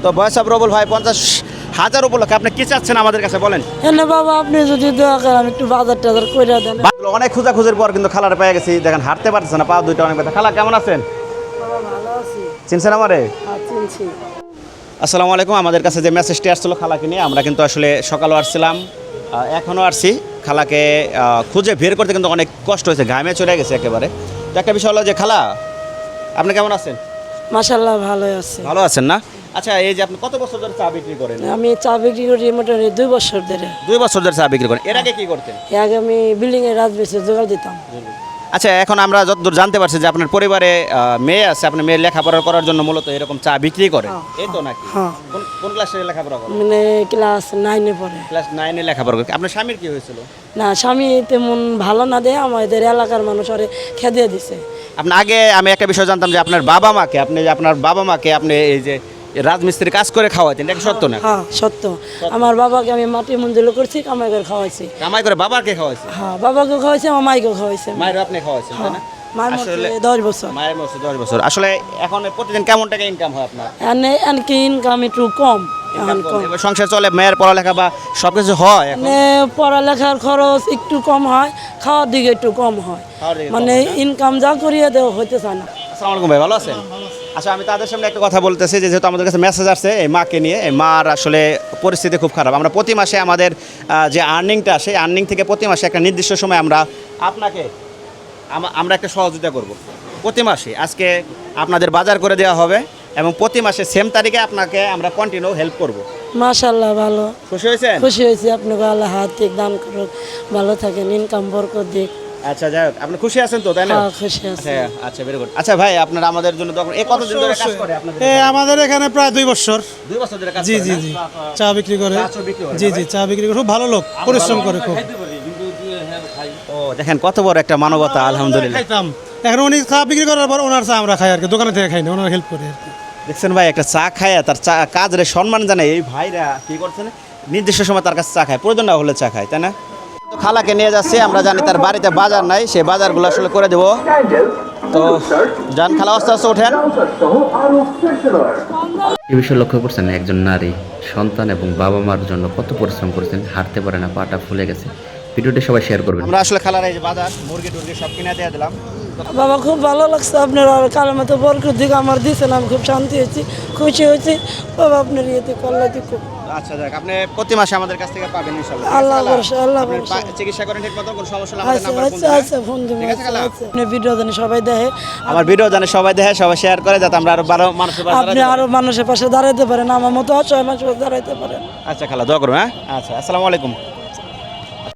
তো voice of রবুল ভাই 50,000 উপলক্ষে আপনি কি চাচ্ছেন আমাদের কাছে বলেন? না বাবা, আপনি যদি দয়া করেন একটু বাজার টাজার করে দেন। অনেক খোঁজাখুঁজির পর কিন্তু খালার পেয়ে গেছি, দেখেন হাঁটতে পারতেছে না, পা দুইটা অনেক ব্যথা। খালা কেমন আছেন? বাবা ভালো আছি। চিনছেন আমারে? চিনছি। আসসালামু আলাইকুম। আমাদের কাছে যে মেসেজটি আসছিল খালাকে নিয়ে, আমরা কিন্তু আসলে সকালও আসছিলাম, এখনও আসছি। খালাকে খুঁজে বের করতে কিন্তু অনেক কষ্ট হয়েছে, ঘামে চলে গেছে একেবারে। তো একটা বিষয় হলো যে খালা আপনি কেমন আছেন? মাশাআল্লাহ ভালো আছে। ভালো আছেন না? আচ্ছা, এই যে আপনি কত বছর ধরে চা বিক্রি করেন? আমি চা বিক্রি করি মোটামুটি 2 বছর ধরে। 2 বছর ধরে চা বিক্রি করেন। এর আগে কি করতেন? এর আগে আমি বিল্ডিং এর রাজমিস্ত্রি জোগাড় দিতাম। আচ্ছা, এখন আমরা যতদূর জানতে পারছি যে আপনার পরিবারে মেয়ে আছে, আপনার মেয়ের লেখাপড়া করার জন্য মূলত এরকম চা বিক্রি করেন, এই তো নাকি? হ্যাঁ। কোন ক্লাসে লেখাপড়া করেন? মানে ক্লাস 9 এ পড়ে। ক্লাস 9 এ লেখাপড়া করেন। আপনার স্বামীর কি হয়েছিল? না, স্বামী তেমন ভালো না দেয়, আমাদের এলাকার মানুষ ওরে খেদিয়ে দিছে। আপনার আগে আমি একটা বিষয় জানতাম যে আপনার বাবা মাকে আপনি এই যে রাজমিস্ত্রির কাজ করে খাওয়াতেন, এটা কি সত্য না? হ্যাঁ সত্য। আমার বাবাকে আমি মাটি মঞ্জুর করছি, কামাই করে খাওয়াইছি। কামাই করে বাবাকে খাওয়াইছে? হ্যাঁ, বাবাকে খাওয়াইছি, আমার মাইকেও খাওয়াইছে। মায়ের আপনি খাওয়াইছেন, তাই না? মায়ের আসলে 10 বছর। মায়ের বছর 10 বছর। আসলে এখন প্রতিদিন কেমন টাকা ইনকাম হয় আপনার? এনকি ইনকাম একটু কম। এখন কম। এবার সংসার চলে, মেয়ের পড়ালেখা বা সবকিছু হয় এখন? মানে পড়ালেখার খরচ একটু কম হয়, খাওয়ার দিকে একটু কম হয়, খাওয়ার দিকে কম মানে হয় না? ইনকাম যা করিয়ে দেওয়া হইতে চায় না। আসসালামু আলাইকুম ভাই, ভালো আছেন? আচ্ছা, আমি তাদের সামনে একটা কথা বলতেছি যে যেহেতু আমাদের কাছে মেসেজ আসছে এই মাকে নিয়ে, এই মার আসলে পরিস্থিতি খুব খারাপ। আমরা প্রতি মাসে আমাদের যে আর্নিংটা, সেই আর্নিং থেকে প্রতি মাসে একটা নির্দিষ্ট সময় আমরা আপনাকে আমরা একটা সহযোগিতা করব প্রতি মাসে। আজকে আপনাদের বাজার করে দেওয়া হবে এবং প্রতি মাসে সেম তারিখে আপনাকে আমরা কন্টিনিউ হেল্প করব। মাশাআল্লাহ ভালো। খুশি হয়েছেন? খুশি হয়েছি, আপনাকে আল্লাহ হাত দিক দান করুক, ভালো থাকেন, ইনকাম বরকত দিক। আচ্ছা, যাই হোক, আপনি খুশি আছেন তো, তাই না? হ্যাঁ, খুশি আছি। আচ্ছা, আচ্ছা, ভেরি গুড। আচ্ছা ভাই, আপনারা আমাদের জন্য কতদিন ধরে কাজ করে আপনাদের? আমাদের এখানে প্রায় 2 বছর। 2 বছর ধরে কাজ জি করে জি না? জি চা বিক্রি করে। চা বিক্রি করে, জি না জি ভাই? চা বিক্রি করে, খুব ভালো লোক, পরিশ্রম করে খুব। ও দেখেন কত বড় একটা মানবতা, আলহামদুলিল্লাহ। খাইতাম, এখন উনি চা বিক্রি করার পর ওনার চা আমরা খাই আর কি, দোকানে থেকে খাই না, ওনার হেল্প করি আর কি। দেখছেন ভাই, একটা চা খায় তার চা কাজরে সম্মান জানায় এই ভাইরা কি করছেন, নির্দিষ্ট সময় তার কাছে চা খায়, প্রয়োজন না হলে চা খায়, তাই না? তো খালাকে নিয়ে যাচ্ছি, আমরা জানি তার বাড়িতে বাজার নাই, সেই বাজারগুলো আসলে করে দেবো। তো যান খালা, আস্তে আস্তে ওঠেন। এই বিষয়ে লক্ষ্য করছেন একজন নারী সন্তান এবং বাবা মার জন্য কত পরিশ্রম করেছেন, হাঁটতে পারে না, পাটা ফুলে গেছে। ভিডিওটি সবাই শেয়ার করবেন। আমরা আসলে খালার এই যে বাজার মুরগি টুরগি সব কিনে দিয়ে দিলাম। বাবা খুব ভালো লাগছে, আপনার আর কালের মতো বরকত দিক আমার দিয়েছেন, আমি খুব শান্তি হয়েছি, খুশি হয়েছি। বাবা আপনার ইয়েতে কল্লা দিক। আচ্ছা, যাক, আপনি প্রতি মাসে আমাদের কাছ থেকে পাবেন ইনশাআল্লাহ। আল্লাহ ভরসা, আল্লাহ ভরসা। চিকিৎসা করেন ঠিক মতো, কোনো সমস্যা হলে আমাদের আচ্ছা নাম্বার ফোন আচ্ছা দিবেন। আচ্ছা, ফোন দিব। ঠিক আছে খালা? আপনি ভিডিও জানি সবাই দেখে, আমার ভিডিও জানে সবাই দেখে, সবাই শেয়ার করে, যাতে আমরা আরো 12 মানুষের পাশে আপনি দাঁড়াতে পারি। আরো মানুষের পাশে দাঁড়াইতে পারেন, আমার মতো অসহায় মানুষের পাশে দাঁড়াইতে পারেন। আচ্ছা খালা, দোয়া করুন। হ্যাঁ, আচ্ছা, আসসালামু আলাইকুম।